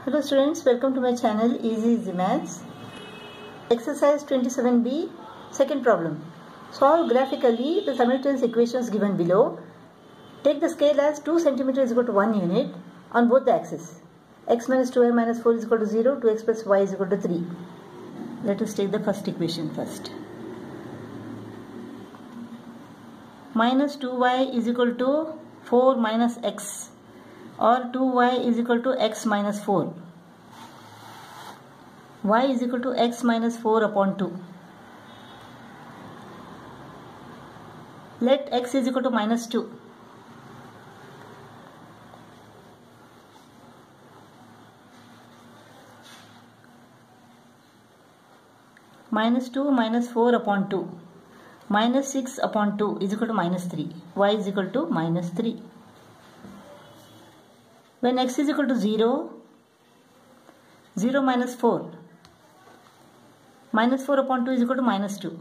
Hello students, welcome to my channel Easy Maths. Exercise 27b, second problem. Solve graphically the simultaneous equations given below. Take the scale as 2 cm is equal to 1 unit on both the axes. X minus 2y minus 4 is equal to 0, 2x plus y is equal to 3. Let us take the first equation first. Minus 2y is equal to 4 minus x, or 2y is equal to x minus 4. Y is equal to x minus 4 upon 2. Let x is equal to minus 2. Minus 2 minus 4 upon 2. Minus 6 upon 2 is equal to minus 3. Y is equal to minus 3. When x is equal to 0, 0 minus 4. Minus 4 upon 2 is equal to minus 2.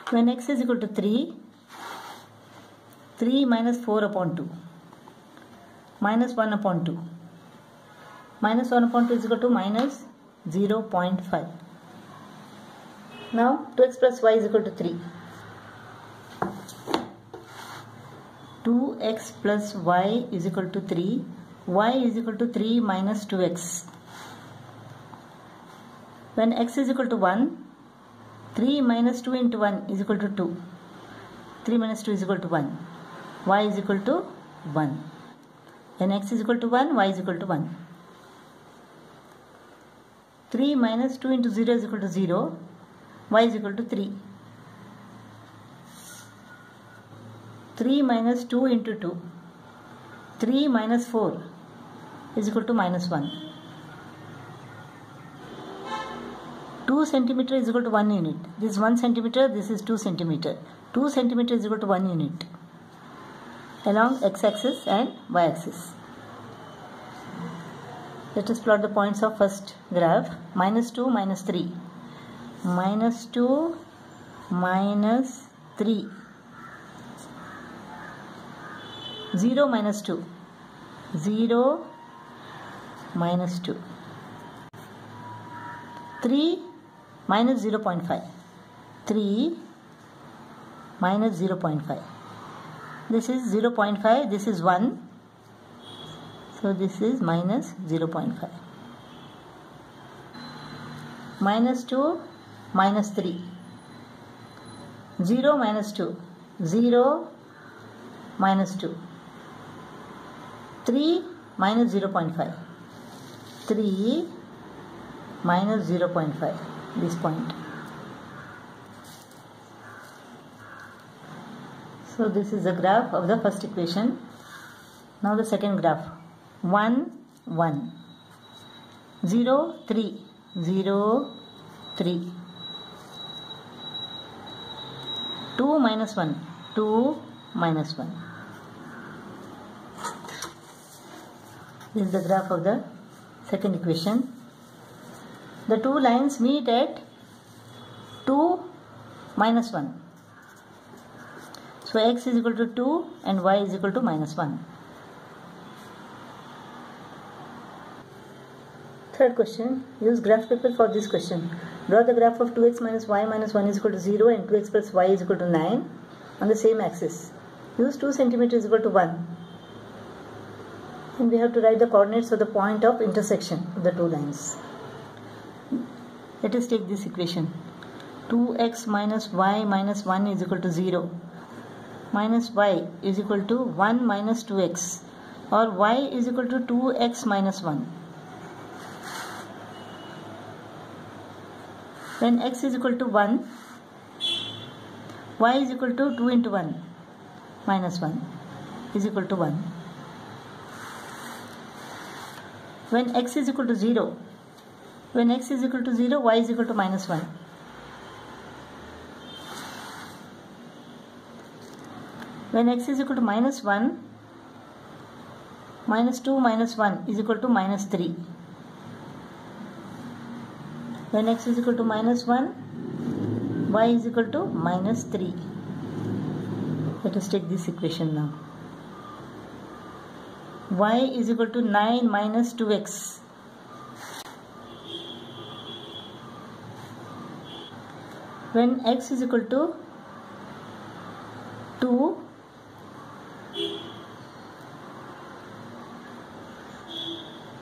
When x is equal to 3, 3 minus 4 upon 2. Minus 1 upon 2. Minus 1 upon 2 is equal to minus 0.5. Now 2x plus y is equal to 3. 2x plus y is equal to 3. Y is equal to 3 minus 2x. When x is equal to 1, 3 minus 2 into 1 is equal to 2. 3 minus 2 is equal to 1. Y is equal to 1. When x is equal to 1, y is equal to 1. 3 minus 2 into 0 is equal to 0. Y is equal to 3. 3 minus 2 into 2. 3 minus 4 is equal to minus 1. 2 centimeter is equal to 1 unit. This is 1 centimeter, this is 2 centimeter. 2 centimeter is equal to 1 unit along x-axis and y-axis. Let us plot the points of first graph. Minus 2, minus 3. Minus 2, minus 3. 0, minus 2. 0, minus 2. 3, minus 0.5. 3, minus 0.5. This is 0.5, this is 1. So this is minus 0.5. Minus 2, minus 3. 0, minus 2. 0, minus 2. 3, minus 0.5. 3, minus 0.5. This point. So this is the graph of the first equation. Now the second graph. 1, 1. 0, 3. 0, 3. 2 minus 1. 2 minus 1. This is the graph of the second equation. The two lines meet at 2 minus 1. So x is equal to 2 and y is equal to minus 1. Third question. Use graph paper for this question. Draw the graph of 2x minus y minus 1 is equal to 0 and 2x plus y is equal to 9 on the same axis. Use 2 cm is equal to 1. And we have to write the coordinates of the point of intersection of the two lines. Let us take this equation. 2x minus y minus 1 is equal to 0. Minus y is equal to 1 minus 2x, or y is equal to 2x minus 1. When x is equal to 1, y is equal to 2 into 1 minus 1 is equal to 1. When x is equal to 0, when x is equal to 0, y is equal to minus 1. When x is equal to minus 1, minus 2 minus 1 is equal to minus 3. When x is equal to minus 1, y is equal to minus 3. Let us take this equation now. y is equal to 9 minus 2x. When x is equal to 2,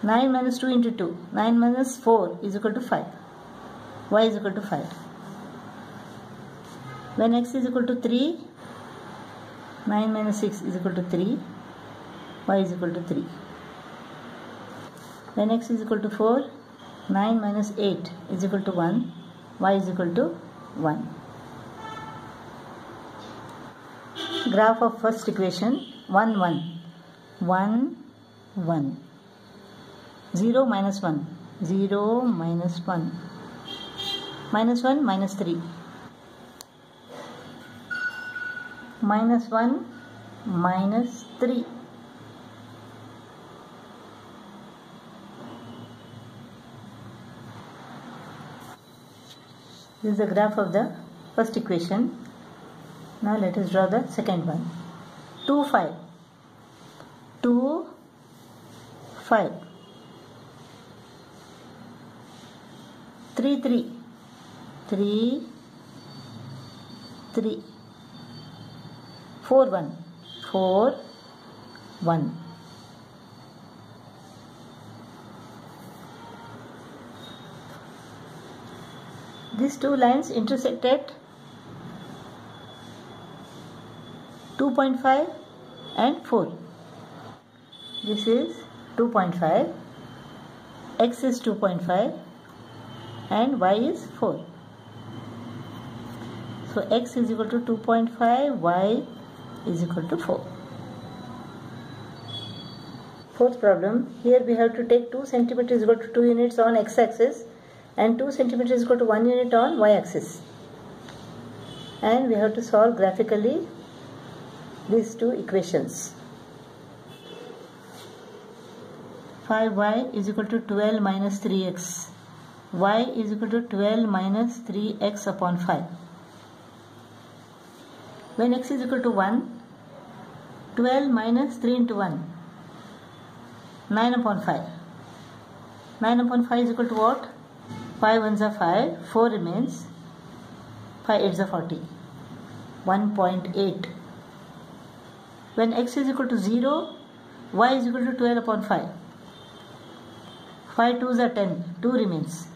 nine minus 2 into 2, 9 minus 4 is equal to 5. Y is equal to 5. When x is equal to 3, 9 minus 6 is equal to 3. Y is equal to 3. When x is equal to 4, 9 minus 8 is equal to 1. Y is equal to 1. Graph of first equation 1 1 1 1. 0 minus 1 0 minus 1 minus 1 minus 3 minus 1 minus 3. This is the graph of the first equation. Now let us draw the second one. 2 5 2 5 3 3 3 3 4 1 4 1. These two lines intersect at 2.5 and 4. This is 2.5, x is 2.5 and y is 4. So x is equal to 2.5, y is equal to 4. Fourth problem, here we have to take 2 cm is equal to 2 units on x-axis and 2 cm is equal to 1 unit on y-axis. And we have to solve graphically these two equations. 5y is equal to 12 minus 3x. Y is equal to 12 minus 3x upon 5. When x is equal to 1, 12 minus 3 into 1, 9 upon 5. 9 upon 5 is equal to what? 5 ones are 5, 4 remains, 5 8s are 40, 1.8. When x is equal to 0, y is equal to 12 upon 5. 5 2s are 10, 2 remains,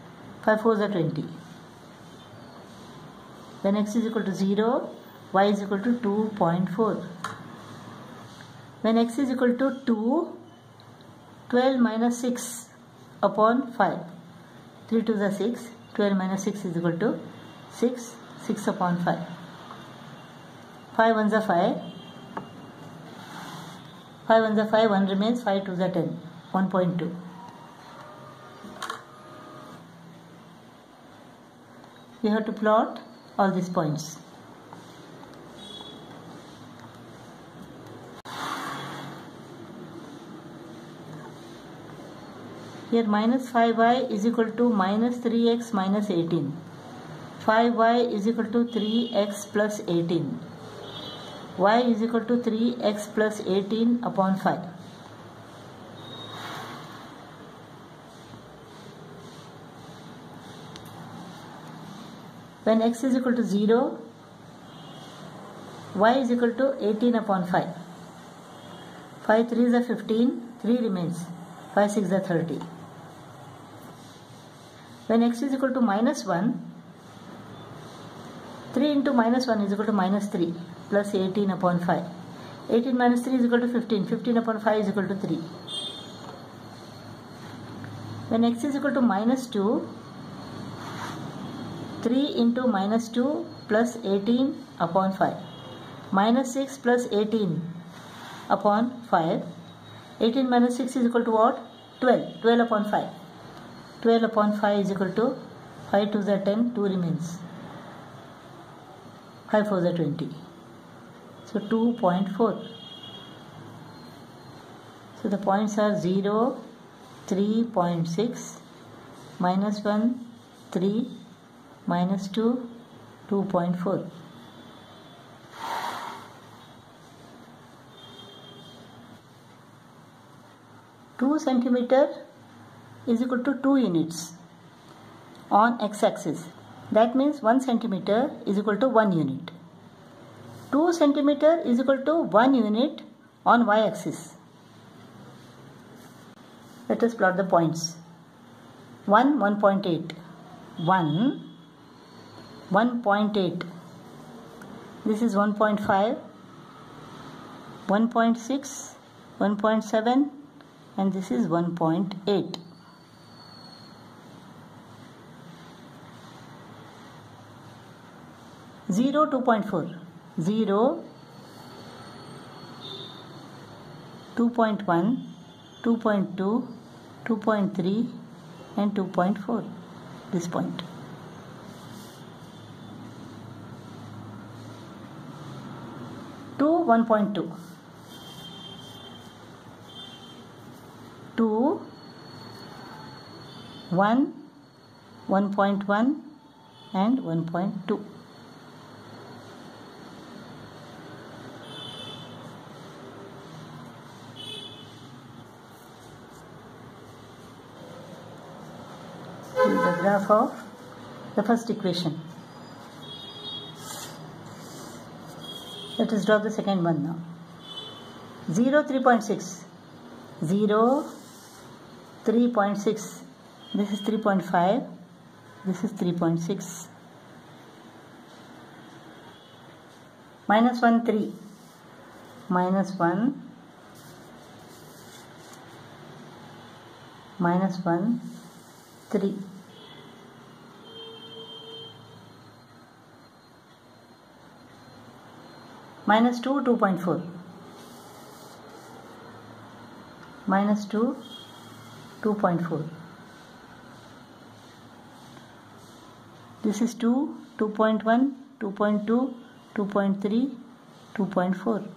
5 4s are 20. When x is equal to 0, y is equal to 2.4. When x is equal to 2, 12 minus 6 upon 5. 3 2s are 6, 12 minus 6 is equal to 6, 6 upon 5. 5 1s are 5, 5 1s are 5, 1 remains, 5 2s are 10, 1.2. We have to plot all these points. Here minus 5y is equal to minus 3x minus 18. 5y is equal to 3x plus 18. Y is equal to 3x plus 18 upon 5. When x is equal to 0, y is equal to 18 upon 5. 5 3s are 15, 3 remains, 5 6 are 30. When x is equal to minus 1, 3 into minus 1 is equal to minus 3 plus 18 upon 5. 18 minus 3 is equal to 15, 15 upon 5 is equal to 3. When x is equal to minus 2, 3 into minus 2 plus 18 upon 5. Minus 6 plus 18 upon 5. 18 minus 6 is equal to what? 12. 12 upon 5. 12 upon 5 is equal to 5 2s are 10, 2 remains. 5 4s are 20. So 2.4. So the points are 0, 3.6, minus 1, 3, minus 2, 2.4. 2 centimeter is equal to 2 units on x-axis. That means 1 centimeter is equal to 1 unit. 2 centimeter is equal to 1 unit on y-axis. Let us plot the points. 1, 1.8. 1, 1.8. This is 1.5, 1.6, 1.7, and this is 1.8. Zero, 2.4, 0, 2.1, 2.2, 2.3 and 2.4, this point. 2, 1.2, 2, 1, 1.1 and 1.2. The graph of the first equation. Let us draw the second one now. 0, 3.6. 0, 3.6. This is 3.5. This is 3.6. Minus 1, 3. Minus 1. Minus 1, 3. Minus 2, 2.4. Minus 2, 2.4. This is 2, 2.1, 2.2, 2.3, 2.4.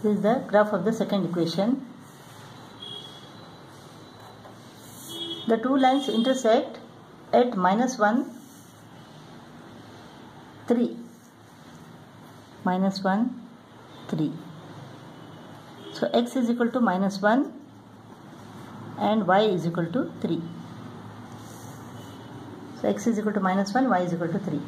This is the graph of the second equation. The two lines intersect at minus 1, 3. Minus 1, 3. So x is equal to minus 1 and y is equal to 3. So x is equal to minus 1, y is equal to 3.